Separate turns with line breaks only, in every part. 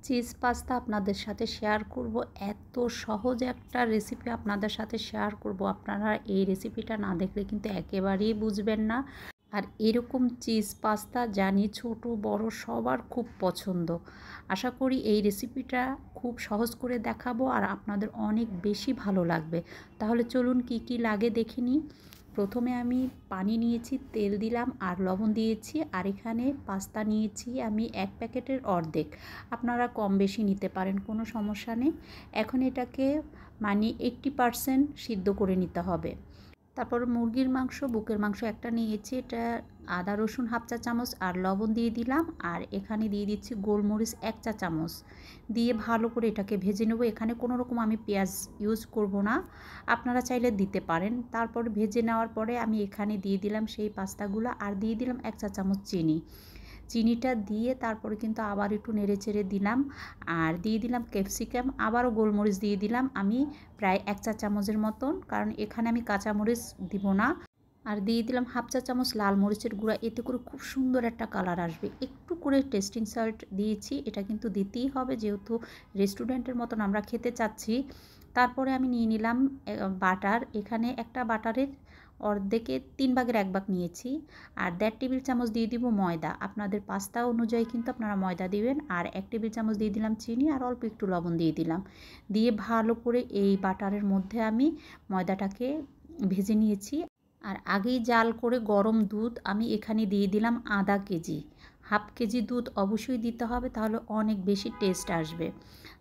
Cheese pasta আপনাদের সাথে share করব। এত সহজ একটা রেসিপি আপনাদের সাথে শেয়ার করব, আপনারা এই রেসিপিটা না দেখলে কিন্তু একেবারেই বুঝবেন না। আর এরকম চিজ পাস্তা জানি ছোট বড় সবার খুব পছন্দ। আশা করি এই রেসিপিটা খুব সহজ করে দেখাবো আর আপনাদের অনেক বেশি ভালো লাগবে। তাহলে চলুন কি কি লাগে দেখে নিই। প্রথমে আমি পানি নিয়েছি, তেল দিলাম আর লবণ দিয়েছি, আর এখানে পাস্তা নিয়েছি আমি 1 প্যাকেটের অর্ধেক। আপনারা কম বেশি নিতে পারেন, কোনো সমস্যা নেই। এখন এটাকে 80% সিদ্ধ করে নিতে হবে। তারপর মুরগির মাংস, বুকের মাংস একটা নিয়েছি, এটা আদা রসুন 1/2 চা চামচ আর লবণ দিয়ে দিলাম, আর এখানে দিয়ে দিচ্ছি গোলমরিচ 1 চা চামচ দিয়ে ভালো করে এটাকে ভেজে নেব। এখানে কোনো রকম আমি পেঁয়াজ ইউজ করব না, আপনারা চাইলে দিতে পারেন। তারপর ভেজে নেওয়ার পরে আমি এখানে দিয়ে দিলাম সেই পাস্তাগুলো আর দিয়ে দিলাম 1 চা চামচ চিনিটা দিয়ে তারপরে কিন্তু আবার একটু নেড়ে চেড়ে দিলাম আর দিয়ে দিলাম ক্যাপসিকাম, আবারও গোলমরিচ দিয়ে দিলাম আমি প্রায় 1 চা চামচের মতন, কারণ এখানে আমি কাঁচামরিচ দিব না। আর দিয়ে দিলাম 1/2 চা চামচ লাল মরিচের গুঁড়া, এতে করে খুব সুন্দর একটা কালার আসবে। একটু করে টেস্টিং সল্ট দিয়েছি, এটা কিন্তু দিতেই হবে যেহেতু রেস্টুরেন্টের মতন আমরা খেতে চাচ্ছি। তারপরে আমি নিয়ে নিলাম বাটার, এখানে একটা বাটারের অর্ধেকে 3 ভাগের 1 ভাগ নিয়েছি। আর 1.5 টেবিল চামচ দিয়ে দিব ময়দা, আপনাদের পাস্তা অনুযায়ী কিন্তু আপনারা ময়দা দিবেন। আর 1 টেবিল চামচ দিয়ে দিলাম চিনি আর অল্প একটু লবণ দিয়ে দিলাম। দিয়ে ভালো করে এই বাটারের মধ্যে আমি ময়দাটাকে ভেজে নিয়েছি। আর আগেই জাল করে গরম দুধ আমি এখানে দিয়ে দিলাম আধা কেজি। 1/2 কেজি দুধ অবশ্যই দিতে হবে, তাহলে অনেক বেশি টেস্ট আসবে।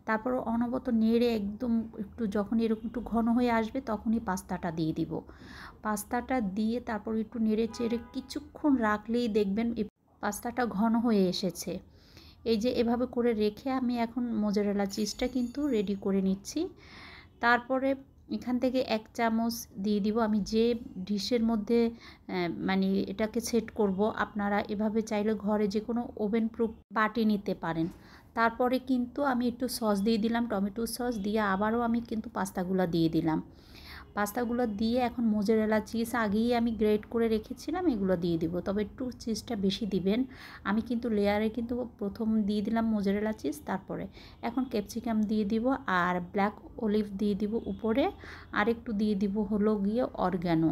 তারপর অনবরত নেড়ে একদম একটু যখন এরকম একটু ঘন হয়ে আসবে তখনই পাস্তাটা দিয়ে দিব। পাস্তাটা দিয়ে তারপর একটু নেড়ে চেড়ে কিছুক্ষণ রাখলেই দেখবেন এই পাস্তাটা ঘন হয়ে এসেছে। এই যে এভাবে করে রেখে আমি এখন মোজারেলা চিজটা কিন্তু রেডি করে নিচ্ছি। তারপরে এখান থেকে 1 চামচ দিয়ে দিব আমি যে ডিশের মধ্যে এটাকে সেট করব। আপনারা এভাবে চাইলে ঘরে যে কোনো ওভেন প্রুফ বাটি নিতে পারেন। তারপরে কিন্তু আমি একটু সস দিয়ে দিলাম, টমেটো সস দিয়ে আবারও আমি কিন্তু পাস্তাগুলো দিয়ে দিলাম। পাস্তাগুলো দিয়ে এখন মোজারেলা চিজ আগেই আমি গ্রেট করে রেখেছিলাম, এগুলো দিয়ে দিব, তবে একটু চিজটা বেশি দিবেন। আমি কিন্তু লেয়ারে কিন্তু প্রথম দিয়ে দিলাম মোজারেলা চিজ, তারপরে এখন ক্যাপসিকাম দিয়ে দিব আর ব্ল্যাক অলিভ দিয়ে দিব উপরে, আর একটু দিয়ে দিব হলো গিয়ে অরগ্যানো।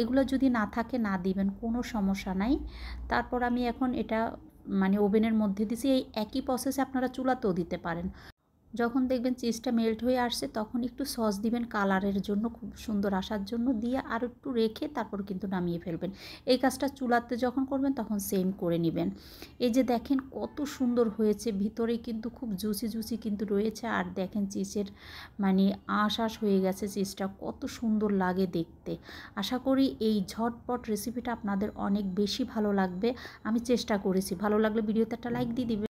এগুলো যদি না থাকে না দিবেন, কোনো সমস্যা নাই। তারপর আমি এখন এটা ওভেনের মধ্যে দিছি। এই একই প্রসেসে আপনারা চুলাতেও দিতে পারেন। যখন দেখবেন চিজটা মেল্ট হয়ে আসছে তখন একটু সস দিবেন কালারের জন্য, খুব সুন্দর আসার জন্য, দিয়ে আর একটু রেখে তারপর কিন্তু নামিয়ে ফেলবেন। এই কাজটা চুলাতে যখন করবেন তখন সেম করে নেবেন। এই যে দেখেন কত সুন্দর হয়েছে, ভিতরে কিন্তু খুব জুসি কিন্তু রয়েছে। আর দেখেন চিজের আঁশ হয়ে গেছে, চিজটা কত সুন্দর লাগে দেখতে। আশা করি এই ঝটপট রেসিপিটা আপনাদের অনেক বেশি ভালো লাগবে। আমি চেষ্টা করেছি, ভালো লাগলে ভিডিওতে একটা লাইক দিয়ে দিবেন।